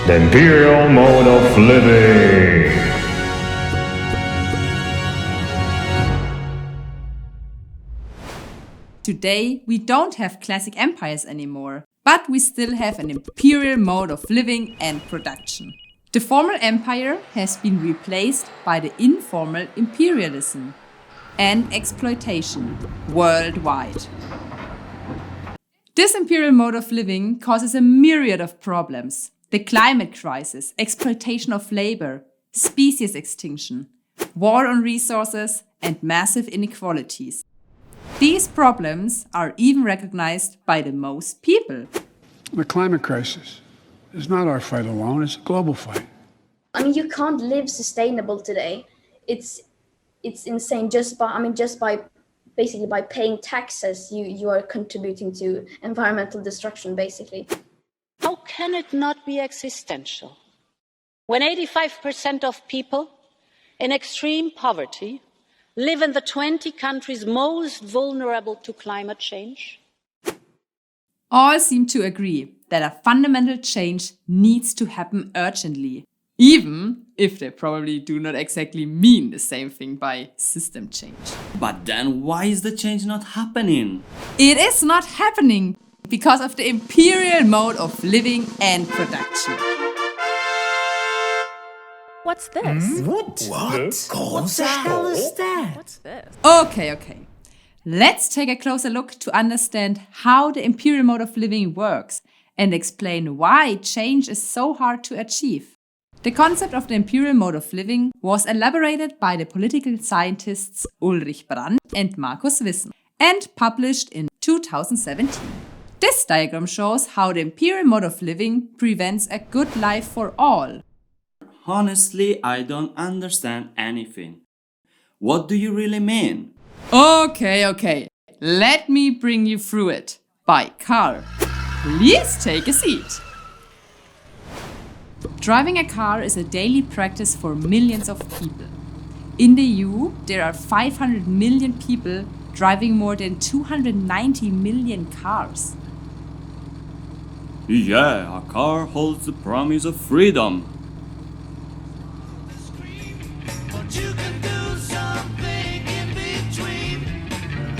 The Imperial Mode of Living. Today, we don't have classic empires anymore, but we still have an imperial mode of living and production. The formal empire has been replaced by the informal imperialism and exploitation worldwide. This imperial mode of living causes a myriad of problems: the climate crisis, exploitation of labor, species extinction, war on resources, and massive inequalities. These problems are even recognized by the most people. The climate crisis is not our fight alone, it's a global fight. I mean, you can't live sustainable today. It's insane. Just by basically by paying taxes, you are contributing to environmental destruction, basically. How can it not be existential when 85% of people in extreme poverty live in the 20 countries most vulnerable to climate change? All seem to agree that a fundamental change needs to happen urgently, even if they probably do not exactly mean the same thing by system change. But then why is the change not happening? It is not happening because of the imperial mode of living and production. What's this? What? What the hell is that? What's this? Okay. Let's take a closer look to understand how the imperial mode of living works and explain why change is so hard to achieve. The concept of the imperial mode of living was elaborated by the political scientists Ulrich Brand and Markus Wissmann and published in 2017. This diagram shows how the imperial mode of living prevents a good life for all. Honestly, I don't understand anything. What do you really mean? Okay. Let me bring you through it. By car. Please take a seat. Driving a car is a daily practice for millions of people. In the EU, there are 500 million people driving more than 290 million cars. Yeah, a car holds the promise of freedom.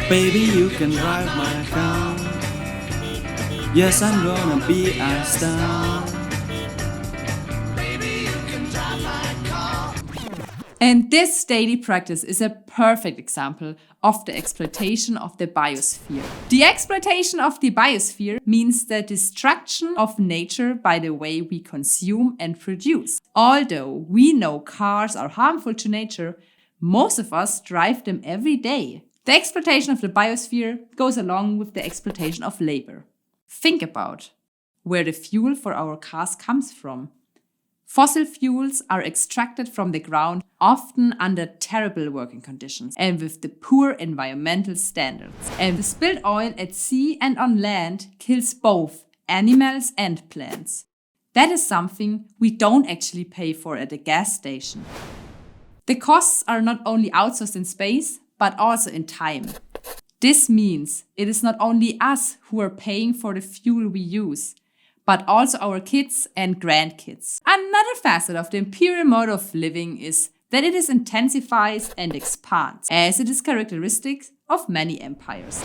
Baby, you can drive my car. Yes, I'm gonna be a star. And this daily practice is a perfect example of the exploitation of the biosphere. The exploitation of the biosphere means the destruction of nature by the way we consume and produce. Although we know cars are harmful to nature, most of us drive them every day. The exploitation of the biosphere goes along with the exploitation of labor. Think about where the fuel for our cars comes from. Fossil fuels are extracted from the ground, often under terrible working conditions and with the poor environmental standards. And the spilled oil at sea and on land kills both animals and plants. That is something we don't actually pay for at a gas station. The costs are not only outsourced in space, but also in time. This means it is not only us who are paying for the fuel we use, but also our kids and grandkids. Another facet of the imperial mode of living is that it intensifies and expands, as it is characteristic of many empires.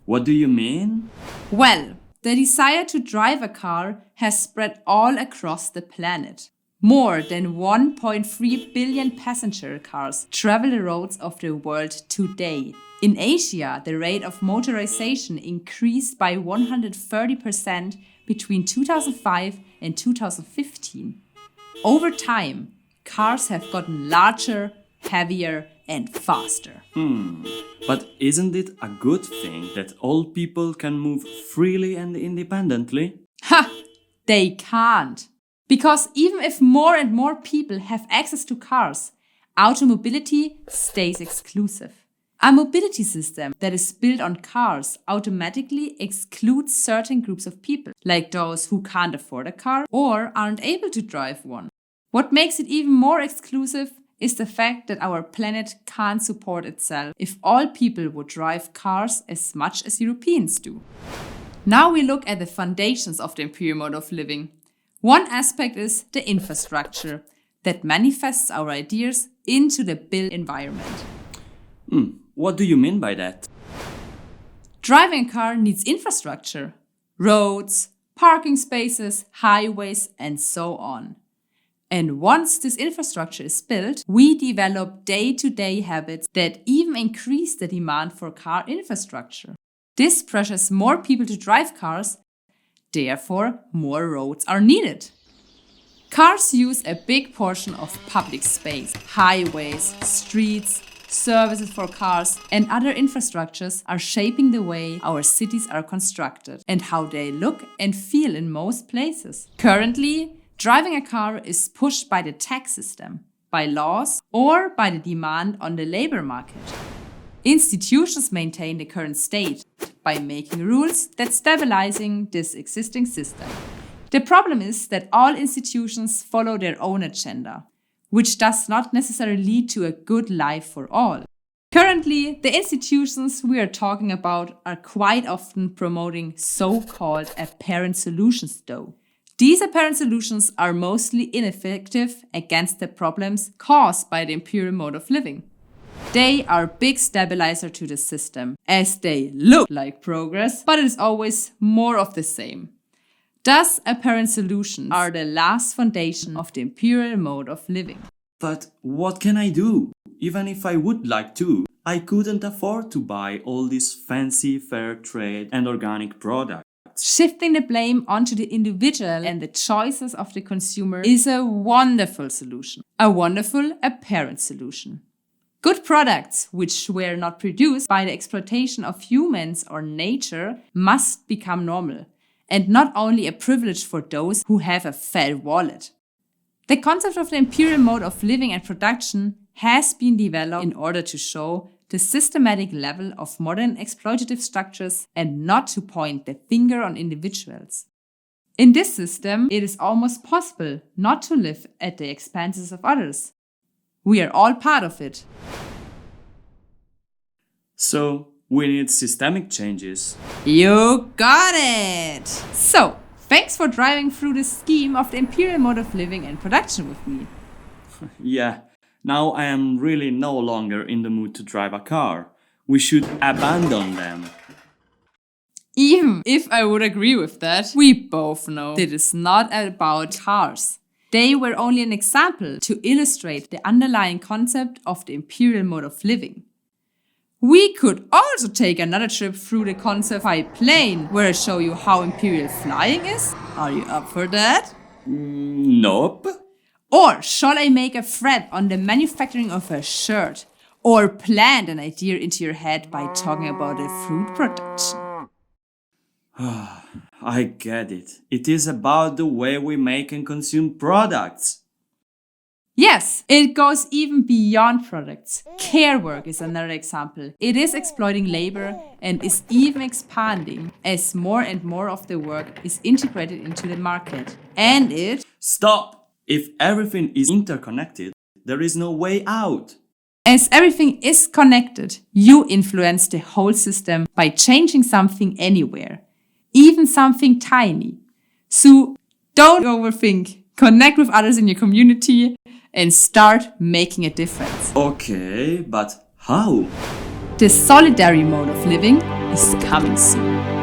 What do you mean? Well, the desire to drive a car has spread all across the planet. More than 1.3 billion passenger cars travel the roads of the world today. In Asia, the rate of motorization increased by 130% between 2005 and 2015. Over time, cars have gotten larger, heavier, and faster. But isn't it a good thing that all people can move freely and independently? They can't. Because even if more and more people have access to cars, automobility stays exclusive. A mobility system that is built on cars automatically excludes certain groups of people, like those who can't afford a car or aren't able to drive one. What makes it even more exclusive is the fact that our planet can't support itself if all people would drive cars as much as Europeans do. Now we look at the foundations of the imperial mode of living. One aspect is the infrastructure that manifests our ideas into the built environment. What do you mean by that? Driving a car needs infrastructure, roads, parking spaces, highways, and so on. And once this infrastructure is built, we develop day-to-day habits that even increase the demand for car infrastructure. This pressures more people to drive cars, therefore more roads are needed. Cars use a big portion of public space. Highways, streets, services for cars, and other infrastructures are shaping the way our cities are constructed and how they look and feel in most places. Currently, driving a car is pushed by the tax system, by laws, or by the demand on the labor market. Institutions maintain the current state by making rules that stabilizing this existing system. The problem is that all institutions follow their own agenda, which does not necessarily lead to a good life for all. Currently, the institutions we are talking about are quite often promoting so-called apparent solutions though. These apparent solutions are mostly ineffective against the problems caused by the Imperial Mode of Living. They are a big stabilizer to the system, as they look like progress, but it is always more of the same. Thus, apparent solutions are the last foundation of the Imperial Mode of Living. But what can I do? Even if I would like to, I couldn't afford to buy all these fancy fair trade and organic products. Shifting the blame onto the individual and the choices of the consumer is a wonderful solution, a wonderful apparent solution. Good products, which were not produced by the exploitation of humans or nature, must become normal, and not only a privilege for those who have a fat wallet. The concept of the Imperial Mode of Living and production has been developed in order to show the systematic level of modern exploitative structures and not to point the finger on individuals. In this system, it is almost possible not to live at the expenses of others. We are all part of it. So, we need systemic changes. You got it! So, thanks for driving through the scheme of the Imperial Mode of Living and production with me. Yeah, now I am really no longer in the mood to drive a car. We should abandon them. Even if I would agree with that, we both know that it is not about cars. They were only an example to illustrate the underlying concept of the Imperial Mode of Living. We could also take another trip through the concept by plane, where I show you how imperial flying is. Are you up for that? Nope. Or shall I make a thread on the manufacturing of a shirt? Or plant an idea into your head by talking about the fruit production? I get it. It is about the way we make and consume products. Yes, it goes even beyond products. Care work is another example. It is exploiting labor and is even expanding as more and more of the work is integrated into the market. And it... Stop! If everything is interconnected, there is no way out. As everything is connected, you influence the whole system by changing something anywhere, even something tiny. So don't overthink. Connect with others in your community and start making a difference. Okay, but how? The solidary mode of living is coming soon.